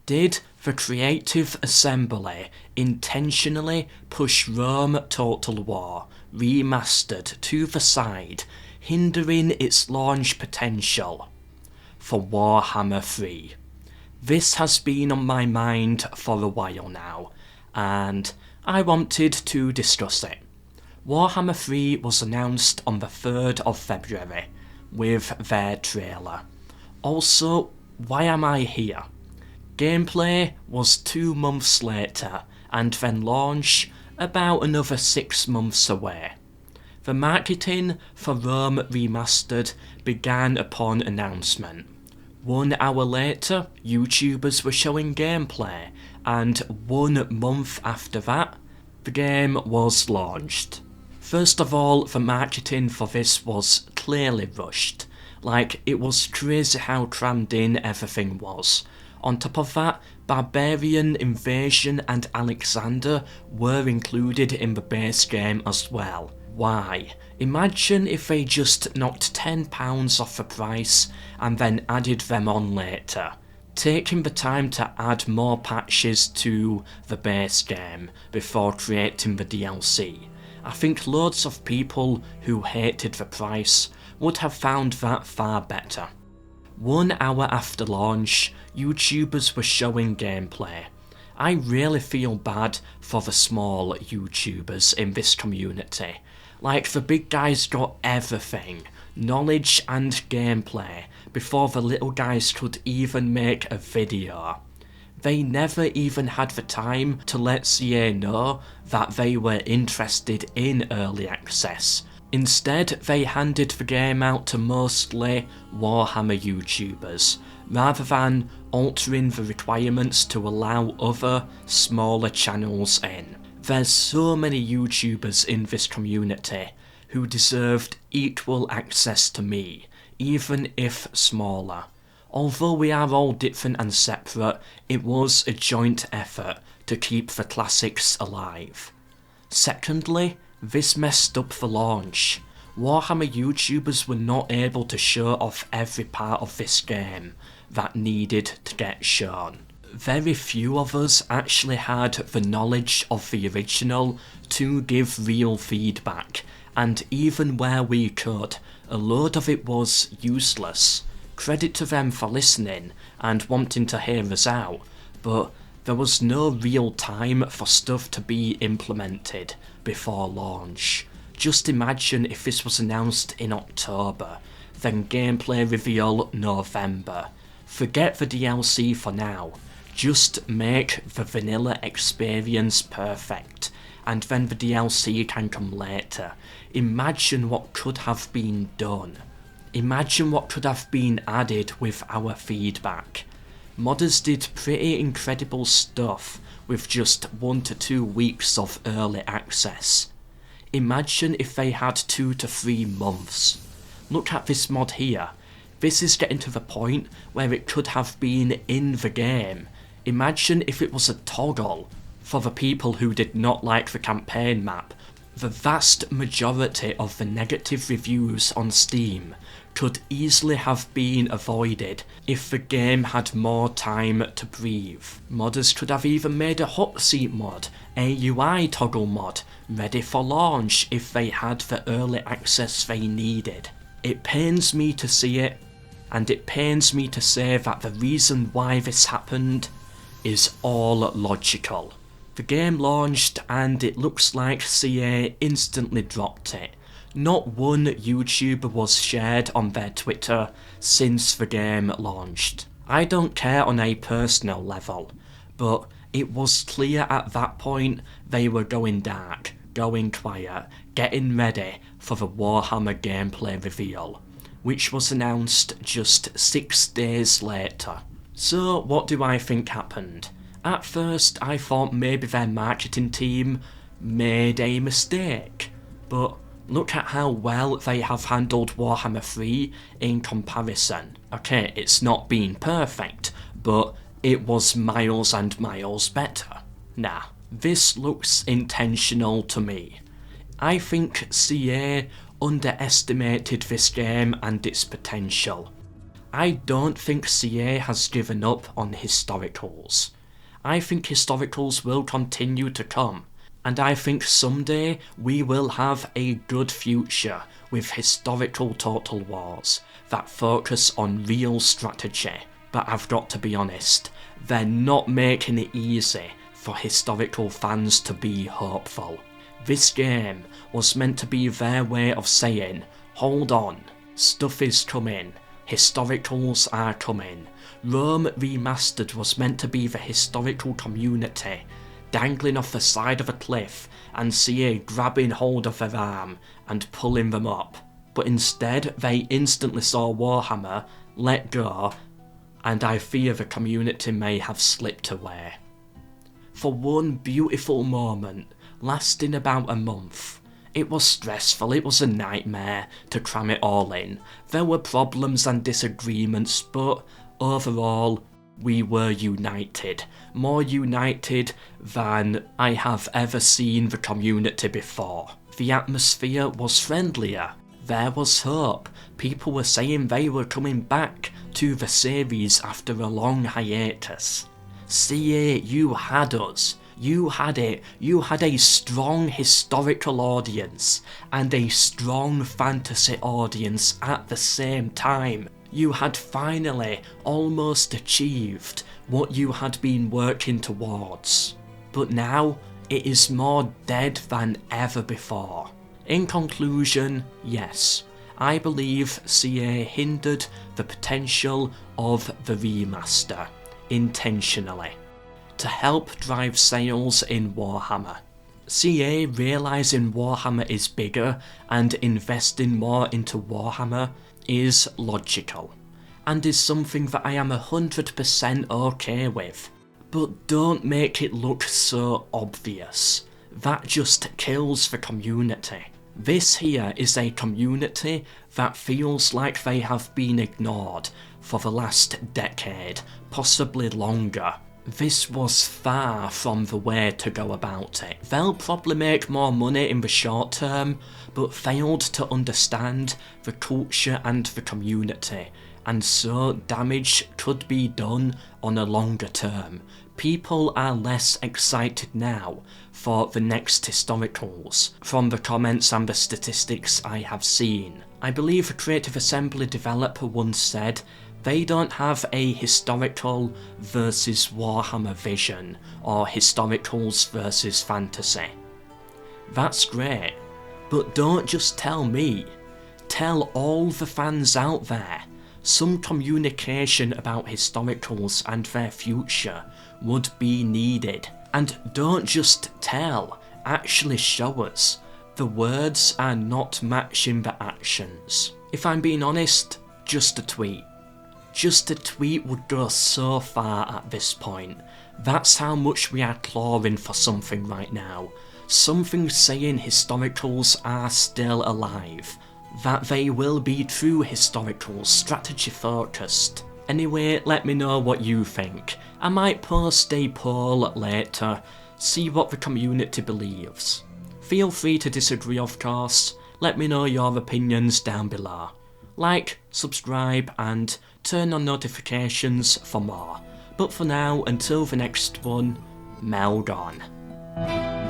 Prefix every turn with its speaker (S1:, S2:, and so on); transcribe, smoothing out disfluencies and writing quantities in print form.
S1: Did the Creative Assembly intentionally push Rome Total War Remastered to the side, hindering its launch potential for Warhammer 3? This has been on my mind for a while now, and I wanted to discuss it. Warhammer 3 was announced on the 3rd of February with their trailer. Also, why am I here? Gameplay was 2 months later, and then launch about another 6 months away. The marketing for Rome Remastered began upon announcement. 1 hour later, YouTubers were showing gameplay, and 1 month after that, the game was launched. First of all, the marketing for this was clearly rushed. Like, it was crazy how crammed in everything was. On top of that, Barbarian, Invasion and Alexander were included in the base game as well. Why? Imagine if they just knocked £10 off the price and then added them on later, taking the time to add more patches to the base game before creating the DLC. I think loads of people who hated the price would have found that far better. 1 hour after launch, YouTubers were showing gameplay. I really feel bad for the small YouTubers in this community. Like, the big guys got everything, knowledge and gameplay, before the little guys could even make a video. They never even had the time to let CA know that they were interested in early access. Instead, they handed the game out to mostly Warhammer YouTubers, rather than altering the requirements to allow other, smaller channels in. There's so many YouTubers in this community who deserved equal access to me, even if smaller. Although we are all different and separate, it was a joint effort to keep the classics alive. Secondly, this messed up the launch. Warhammer YouTubers were not able to show off every part of this game that needed to get shown. Very few of us actually had the knowledge of the original to give real feedback, and even where we could, a load of it was useless. Credit to them for listening and wanting to hear us out, but there was no real time for stuff to be implemented before launch. Just imagine if this was announced in October, then gameplay reveal November. Forget the DLC for now, just make the vanilla experience perfect, and then the DLC can come later. Imagine what could have been done. Imagine what could have been added with our feedback. Modders did pretty incredible stuff with just 1 to 2 weeks of early access. Imagine if they had 2 to 3 months. Look at this mod here. This is getting to the point where it could have been in the game. Imagine if it was a toggle for the people who did not like the campaign map. The vast majority of the negative reviews on Steam could easily have been avoided if the game had more time to breathe. Modders could have even made a hot seat mod, a UI toggle mod, ready for launch if they had the early access they needed. It pains me to see it, and it pains me to say that the reason why this happened is all logical. The game launched and it looks like CA instantly dropped it. Not one YouTuber was shared on their Twitter since the game launched. I don't care on a personal level, but it was clear at that point they were going dark, going quiet, getting ready for the Warhammer gameplay reveal, which was announced just 6 days later. So what do I think happened? At first I thought maybe their marketing team made a mistake, but look at how well they have handled Warhammer 3 in comparison. Okay, it's not been perfect, but it was miles and miles better. Nah, this looks intentional to me. I think CA underestimated this game and its potential. I don't think CA has given up on historicals. I think historicals will continue to come, and I think someday we will have a good future with historical Total Wars that focus on real strategy. But I've got to be honest, they're not making it easy for historical fans to be hopeful. This game was meant to be their way of saying, hold on, stuff is coming, historicals are coming. Rome Remastered was meant to be the historical community dangling off the side of a cliff and CA grabbing hold of their arm and pulling them up. But instead they instantly saw Warhammer let go, and I fear the community may have slipped away. For one beautiful moment, lasting about a month, it was stressful, it was a nightmare to cram it all in. There were problems and disagreements, but overall, we were united. More united than I have ever seen the community before. The atmosphere was friendlier. There was hope. People were saying they were coming back to the series after a long hiatus. CA, you had us. You had it. You had a strong historical audience and a strong fantasy audience at the same time. You had finally almost achieved what you had been working towards. But now, it is more dead than ever before. In conclusion, yes, I believe CA hindered the potential of the remaster intentionally to help drive sales in Warhammer. CA realising Warhammer is bigger and investing more into Warhammer is logical, and is something that I am 100% okay with. But don't make it look so obvious. That just kills the community. This here is a community that feels like they have been ignored for the last decade, possibly longer. This was far from the way to go about it. They'll probably make more money in the short term, but failed to understand the culture and the community, and so damage could be done on a longer term. People are less excited now for the next historicals, from the comments and the statistics I have seen. I believe a Creative Assembly developer once said, they don't have a historical versus Warhammer vision, or historicals versus fantasy. That's great, but don't just tell me. Tell all the fans out there. Some communication about historicals and their future would be needed. And don't just tell, actually show us. The words are not matching the actions. If I'm being honest, just a tweet. Just a tweet would go so far at this point. That's how much we are clawing for something right now. Something saying historicals are still alive. That they will be true historicals, strategy focused. Anyway, let me know what you think. I might post a poll later, see what the community believes. Feel free to disagree, of course. Let me know your opinions down below. Like, subscribe, and turn on notifications for more. But for now, until the next one, MELKOR.